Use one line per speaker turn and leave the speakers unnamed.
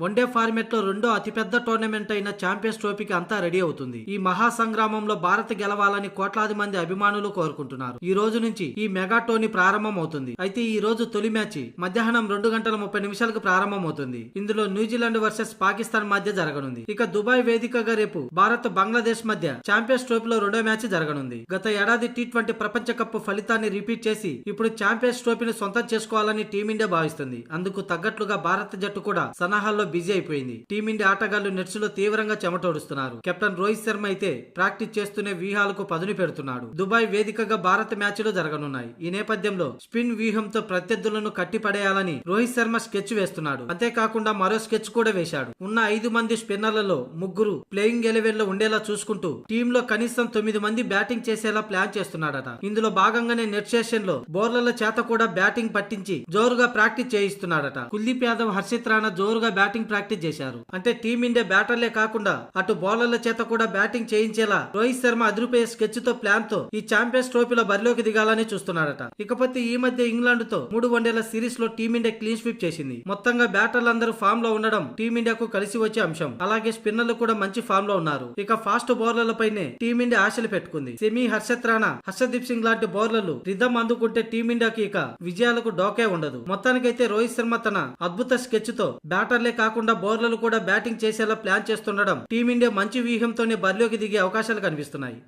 One day format లో రెండో అతిపెద్ద టోర్నమెంట్ అయిన ఛాంపియన్స్ ట్రోఫీకి అంతా రెడీ అవుతుంది. ఈ మహా సంగ్రామంలో భారత్ గెలవాలని కోట్లాది మంది అభిమానులు కోరుకుంటున్నారు. ఈ రోజు నుంచి ఈ మెగా టోర్నీ ప్రారంభం అవుతుంది. అయితే ఈ రోజు తొలి మ్యాచ్ మధ్యాహ్నం 2:30 ప్రారంభం అవుతుంది. ఇందులో న్యూజిలాండ్ వర్సెస్ పాకిస్తాన్ మధ్య జరగనుంది. ఇక దుబాయ్ వేదికగా రేపు భారత్ బంగ్లాదేశ్ మధ్య ఛాంపియన్స్ ట్రోఫీలో రెండో మ్యాచ్ జరగనుంది. గత ఏడాది టీ20 ప్రపంచ కప్ ఫలితాన్ని రిపీట్ చేసి ఇప్పుడు ఛాంపియన్స్ ట్రోఫీని సొంతం చేసుకోవాలని టీమిండియా భావిస్తుంది. అందుకు తగ్గట్లుగా భారత జట్టు కూడా సన్నాహాల్లో బిజీ అయిపోయింది. టీమిండియా ఆటగాళ్లు నెట్స్ లో తీవ్రంగా చెమటోడుస్తున్నారు. కెప్టెన్ రోహిత్ శర్మ అయితే ప్రాక్టీస్ చేస్తూనే వ్యూహాలకు పదును పెడుతున్నాడు. దుబాయ్ వేదికగా భారత్ మ్యాచ్లు జరగనున్నాయి. ఈ నేపథ్యంలో స్పిన్ వ్యూహంతో ప్రత్యర్థులను కట్టిపడేయాలని రోహిత్ శర్మ స్కెచ్ వేస్తున్నాడు. అంతేకాకుండా మరో స్కెచ్ కూడా వేశాడు. ఉన్న 5 మంది స్పిన్నర్లలో 3 ప్లేయింగ్ 11 లో ఉండేలా చూసుకుంటూ టీంలో కనీసం 9 మంది బ్యాటింగ్ చేసేలా ప్లాన్ చేస్తున్నాడట. ఇందులో భాగంగానే నెట్ సెషన్ లో బౌలర్ల చేత కూడా బ్యాటింగ్ పట్టించి జోరుగా ప్రాక్టీస్ చేయిస్తున్నాడట. కుల్దీప్ యాదవ్, హర్షిత్ రాణా జోరుగా బ్యాటింగ్ ప్రాక్టీస్ చేశారు. అంటే టీమిండియా బ్యాటర్లే కాకుండా అటు బౌలర్ల చేత కూడా బ్యాటింగ్ చేయించేలా రోహిత్ శర్మ అదిరిపోయే స్కెచ్ తో ప్లాన్ తో ఈ ఛాంపియన్స్ ట్రోఫీలో బరిలోకి దిగాలని చూస్తున్నాడట. ఇకపోతే ఈ మధ్య ఇంగ్లాండ్ తో 3 వన్డేల సిరీస్ లో టీమిండియా క్లీన్ స్వీప్ చేసింది. మొత్తంగా బ్యాటర్లందరూ ఫామ్ లో ఉండడం టీమిండియాకు కలిసి వచ్చే అంశం. అలాగే స్పిన్నర్లు కూడా మంచి ఫామ్ లో ఉన్నారు. ఇక ఫాస్ట్ బౌలర్లపైనే టీమిండియా ఆశలు పెట్టుకుంది. సెమీ, హర్షిత్ రాణా, హర్షదీప్ సింగ్ లాంటి బౌలర్లు రిధం అందుకుంటే టీమిండియాకి ఇక విజయాలకు డోకే ఉండదు. మొత్తానికైతే రోహిత్ శర్మ తన అద్భుత స్కెచ్ తో బ్యాటర్లే కాకుండా బౌలర్లు కూడా బ్యాటింగ్ చేసేలా ప్లాన్ చేస్తుండడం టీమిండియా మంచి వ్యూహంతోనే బరిలోకి దిగే అవకాశాలు కనిపిస్తున్నాయి.